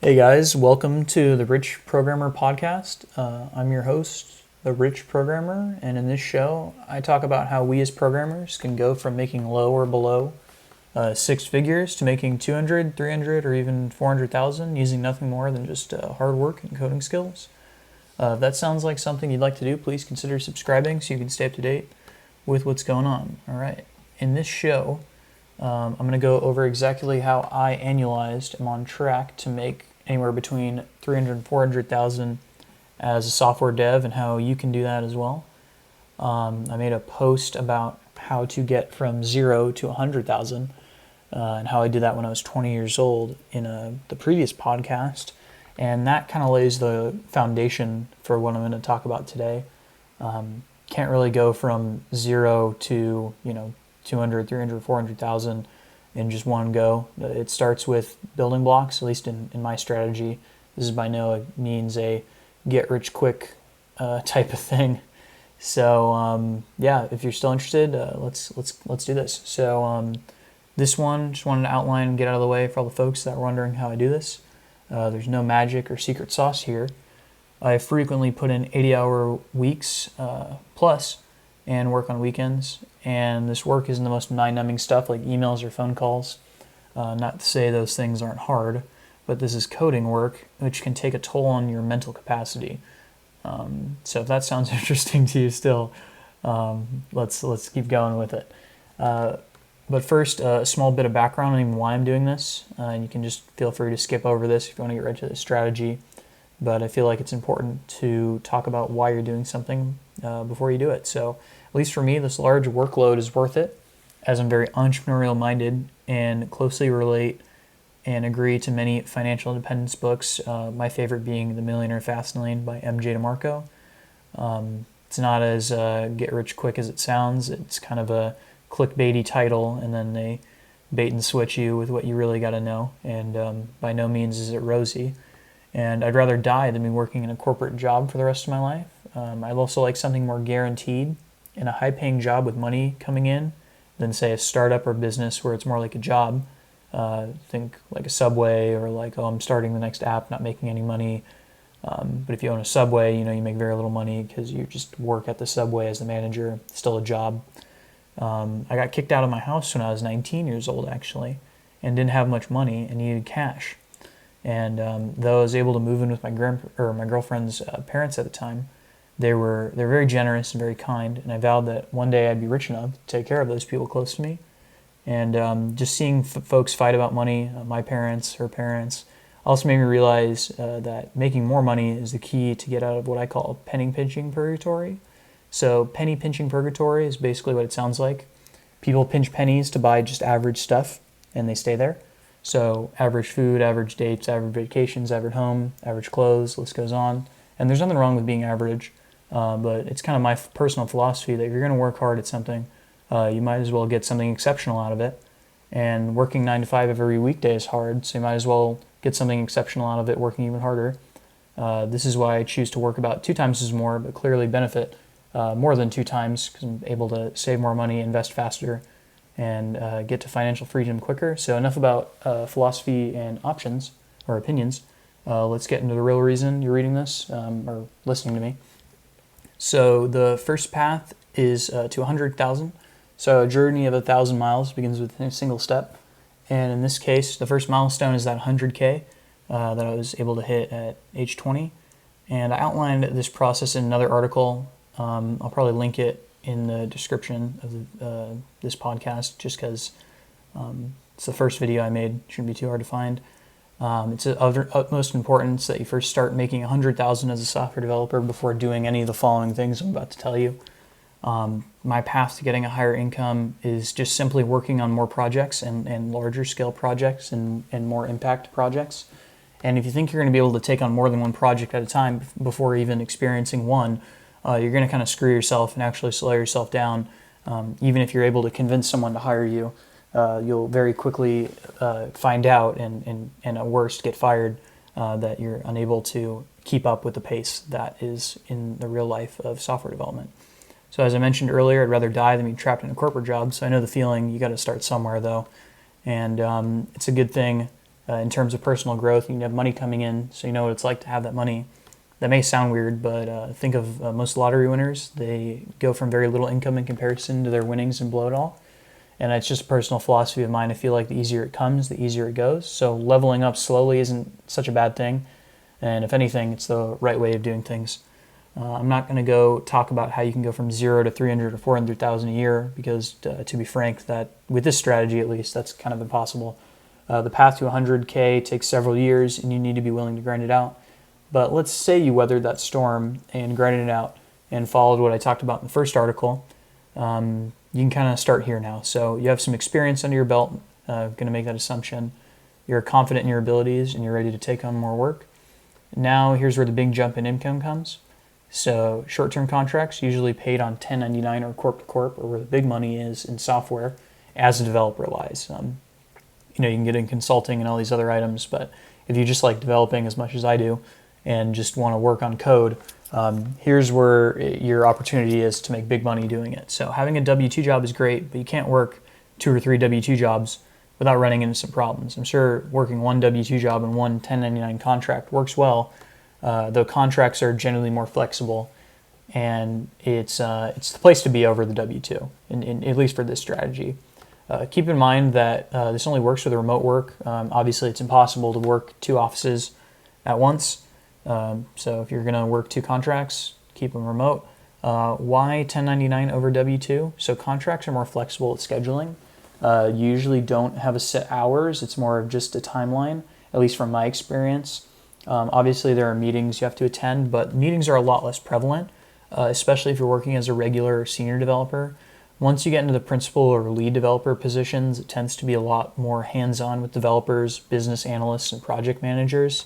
Hey guys, welcome to the Rich Programmer Podcast. I'm your host, the Rich Programmer, and in this show, I talk about how we as programmers can go from making low or below six figures to making 200, 300, or even 400,000 using nothing more than just hard work and coding skills. If that sounds like something you'd like to do, please consider subscribing so you can stay up to date with what's going on. All right. In this show, I'm going to go over exactly how I annualized. I'm on track to make anywhere between 300 and 400,000 as a software dev and how you can do that as well. I made a post about how to get from 0 to 100,000 and how I did that when I was 20 years old in the previous podcast. And that kind of lays the foundation for what I'm going to talk about today. Can't really go from 0 to, 200, 300, 400,000 in just one go. It starts with building blocks, at least in my strategy. This is by no means a get rich quick type of thing. So if you're still interested, let's do this. So this one, just wanted to outline and get out of the way for all the folks that are wondering how I do this. There's no magic or secret sauce here. I frequently put in 80-hour weeks plus and work on weekends. And this work isn't the most mind-numbing stuff like emails or phone calls. Not to say those things aren't hard, but this is coding work, which can take a toll on your mental capacity. So if that sounds interesting to you still, let's keep going with it. But first, a small bit of background on even why I'm doing this. And you can just feel free to skip over this if you want to get right to the strategy. But I feel like it's important to talk about why you're doing something before you do it. So at least for me, this large workload is worth it, as I'm very entrepreneurial minded and closely relate and agree to many financial independence books, my favorite being The Millionaire Fast Lane by M.J. DeMarco. It's not as get rich quick as it sounds. It's kind of a clickbaity title, and then they bait and switch you with what you really got to know. And by no means is it rosy. And I'd rather die than be working in a corporate job for the rest of my life. I'd also like something more guaranteed and a high-paying job with money coming in than, say, a startup or business where it's more like a job. Think like a Subway or like, I'm starting the next app, not making any money. But if you own a Subway, you make very little money because you just work at the Subway as the manager. It's still a job. I got kicked out of my house when I was 19 years old, actually, and didn't have much money and needed cash. And though I was able to move in with my girlfriend's parents at the time, they're very generous and very kind. And I vowed that one day I'd be rich enough to take care of those people close to me. And just seeing folks fight about money, my parents, her parents, also made me realize that making more money is the key to get out of what I call penny pinching purgatory. So penny pinching purgatory is basically what it sounds like. People pinch pennies to buy just average stuff, and they stay there. So average food, average dates, average vacations, average home, average clothes, list goes on. And there's nothing wrong with being average, but it's kind of my personal philosophy that if you're going to work hard at something, you might as well get something exceptional out of it. And working 9 to 5 every weekday is hard, so you might as well get something exceptional out of it working even harder. This is why I choose to work about 2 times as more, but clearly benefit more than 2 times because I'm able to save more money, invest faster, and get to financial freedom quicker. So enough about philosophy and options or opinions. Let's get into the real reason you're reading this or listening to me. So the first path is to 100,000. So a journey of 1,000 miles begins with a single step. And in this case, the first milestone is that 100K that I was able to hit at age 20. And I outlined this process in another article. I'll probably link it in the description of this podcast, just because it's the first video I made. Shouldn't be too hard to find. It's of utmost importance that you first start making 100,000 as a software developer before doing any of the following things I'm about to tell you. My path to getting a higher income is just simply working on more projects and larger scale projects and more impact projects. And if you think you're going to be able to take on more than one project at a time before even experiencing one, you're going to kind of screw yourself and actually slow yourself down. Even if you're able to convince someone to hire you, you'll very quickly find out and at worst get fired that you're unable to keep up with the pace that is in the real life of software development. So as I mentioned earlier, I'd rather die than be trapped in a corporate job. So I know the feeling. You got to start somewhere though. And it's a good thing in terms of personal growth. You can have money coming in, so you know what it's like to have that money. That may sound weird, but think of most lottery winners. They go from very little income in comparison to their winnings and blow it all. And it's just a personal philosophy of mine. I feel like the easier it comes, the easier it goes. So leveling up slowly isn't such a bad thing. And if anything, it's the right way of doing things. I'm not going to go talk about how you can go from 0 to 300 or 400,000 a year because, to be frank, that with this strategy at least, that's kind of impossible. The path to 100K takes several years, and you need to be willing to grind it out. But let's say you weathered that storm and grinded it out and followed what I talked about in the first article. You can kind of start here now. So you have some experience under your belt. Going to make that assumption. You're confident in your abilities and you're ready to take on more work. Now here's where the big jump in income comes. So short-term contracts usually paid on 1099 or corp to corp, or where the big money is in software as a developer lies. You can get in consulting and all these other items, but if you just like developing as much as I do and just want to work on code, here's where your opportunity is to make big money doing it. So having a W-2 job is great, but you can't work 2 or 3 W-2 jobs without running into some problems. I'm sure working one W-2 job and one 1099 contract works well, though contracts are generally more flexible, and it's the place to be over the W-2, at least for this strategy. Keep in mind that this only works with remote work. Obviously, it's impossible to work 2 offices at once. So if you're going to work 2 contracts, keep them remote. Why 1099 over W-2? So contracts are more flexible at scheduling. You usually don't have a set hours. It's more of just a timeline, at least from my experience. Obviously, there are meetings you have to attend, but meetings are a lot less prevalent, especially if you're working as a regular or senior developer. Once you get into the principal or lead developer positions, it tends to be a lot more hands-on with developers, business analysts, and project managers.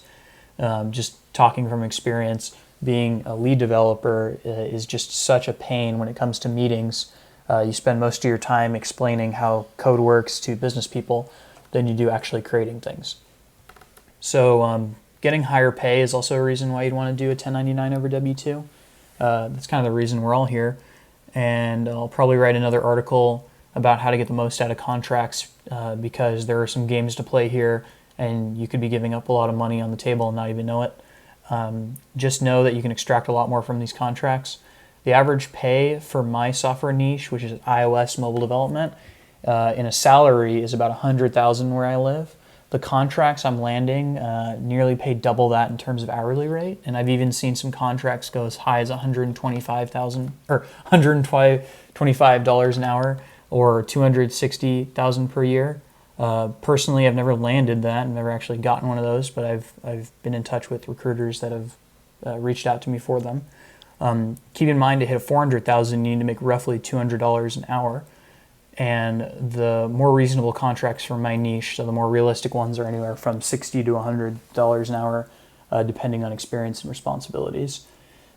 Just talking from experience, being a lead developer is just such a pain when it comes to meetings. You spend most of your time explaining how code works to business people than you do actually creating things. So getting higher pay is also a reason why you'd want to do a 1099 over W-2. That's kind of the reason we're all here. And I'll probably write another article about how to get the most out of contracts because there are some games to play here, and you could be giving up a lot of money on the table and not even know it. Just know that you can extract a lot more from these contracts. The average pay for my software niche, which is iOS mobile development, in a salary is about $100,000 where I live. The contracts I'm landing nearly pay double that in terms of hourly rate, and I've even seen some contracts go as high as $125,000 or $125 an hour or $260,000 per year. Personally, I've never landed that. I've never actually gotten one of those, but I've been in touch with recruiters that have reached out to me for them. Keep in mind, to hit a $400,000, you need to make roughly $200 an hour. And the more reasonable contracts for my niche, so the more realistic ones, are anywhere from $60 to $100 an hour, depending on experience and responsibilities.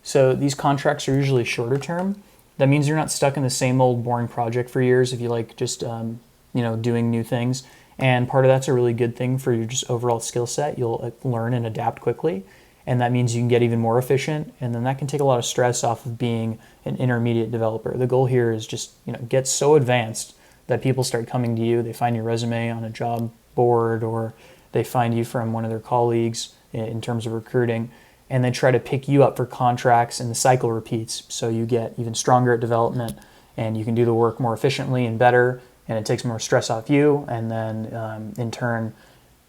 So these contracts are usually shorter term. That means you're not stuck in the same old boring project for years if you like just doing new things. And part of that's a really good thing for your just overall skill set. You'll learn and adapt quickly, and that means you can get even more efficient, and then that can take a lot of stress off of being an intermediate developer. The goal here is just get so advanced that people start coming to you. They find your resume on a job board, or they find you from one of their colleagues in terms of recruiting, and they try to pick you up for contracts, and the cycle repeats. So you get even stronger at development, and you can do the work more efficiently and better, and it takes more stress off you, and then in turn,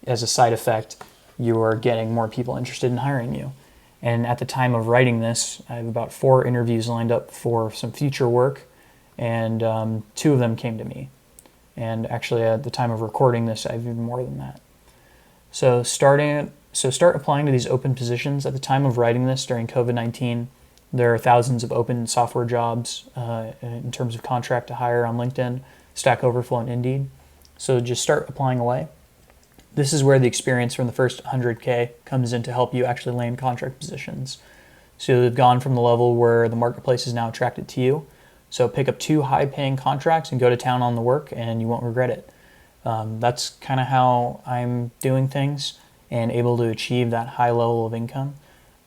as a side effect, you are getting more people interested in hiring you. And at the time of writing this, I have about 4 interviews lined up for some future work, and 2 of them came to me. And actually, at the time of recording this, I have even more than that. So start applying to these open positions. At the time of writing this, during COVID-19, there are thousands of open software jobs in terms of contract to hire on LinkedIn, Stack Overflow, and Indeed. So just start applying away. This is where the experience from the first 100K comes in to help you actually land contract positions. So they've gone from the level where the marketplace is now attracted to you. So pick up 2 high-paying contracts and go to town on the work, and you won't regret it. That's kind of how I'm doing things and able to achieve that high level of income.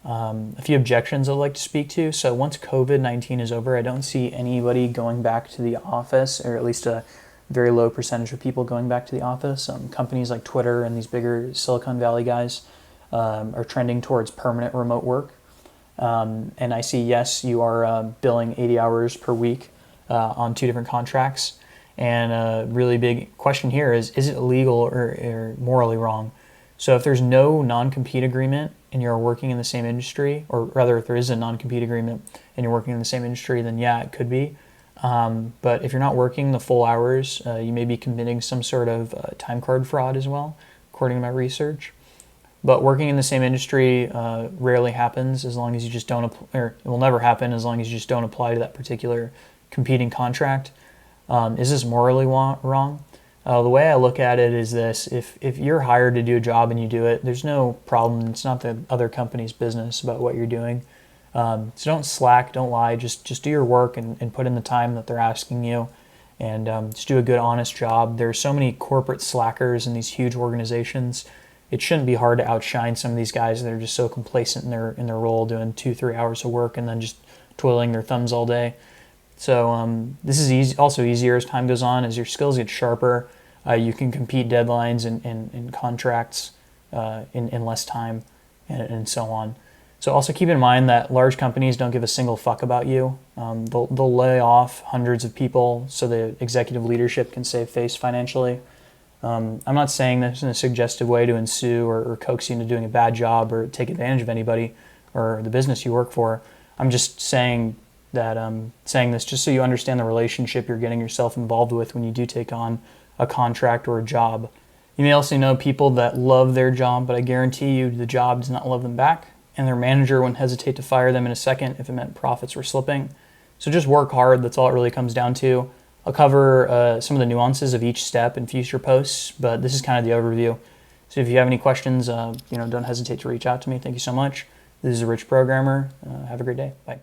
A few objections I'd like to speak to. So once COVID-19 is over, I don't see anybody going back to the office, or at least a very low percentage of people going back to the office. Companies like Twitter and these bigger Silicon Valley guys are trending towards permanent remote work. And I see, yes, you are billing 80 hours per week on 2 different contracts. And a really big question here is it illegal or morally wrong? So if there's no non-compete agreement and you're working in the same industry, or rather if there is a non-compete agreement and you're working in the same industry, then yeah, it could be. But if you're not working the full hours, you may be committing some sort of time card fraud as well, according to my research. But working in the same industry rarely happens as long as you just don't, or it will never happen as long as you just don't apply to that particular competing contract. Is this morally wrong? The way I look at it is this: if you're hired to do a job and you do it, there's no problem. It's not the other company's business about what you're doing. So don't slack, don't lie. Just do your work and put in the time that they're asking you, and just do a good, honest job. There are so many corporate slackers in these huge organizations. It shouldn't be hard to outshine some of these guys that are just so complacent in their role, doing 2-3 hours of work and then just twiddling their thumbs all day. So this is also easier as time goes on. As your skills get sharper, you can compete deadlines and contracts in less time and so on. So also keep in mind that large companies don't give a single fuck about you. They'll lay off hundreds of people so the executive leadership can save face financially. I'm not saying this in a suggestive way to ensue or coax you into doing a bad job or take advantage of anybody or the business you work for. I'm just saying that saying this just so you understand the relationship you're getting yourself involved with when you do take on a contract or a job. You may also know people that love their job, but I guarantee you the job does not love them back, and their manager wouldn't hesitate to fire them in a second if it meant profits were slipping. So just work hard. That's all it really comes down to. I'll cover some of the nuances of each step in future posts, but this is kind of the overview. So if you have any questions, don't hesitate to reach out to me. Thank you so much. This is a Rich Programmer. Have a great day. Bye.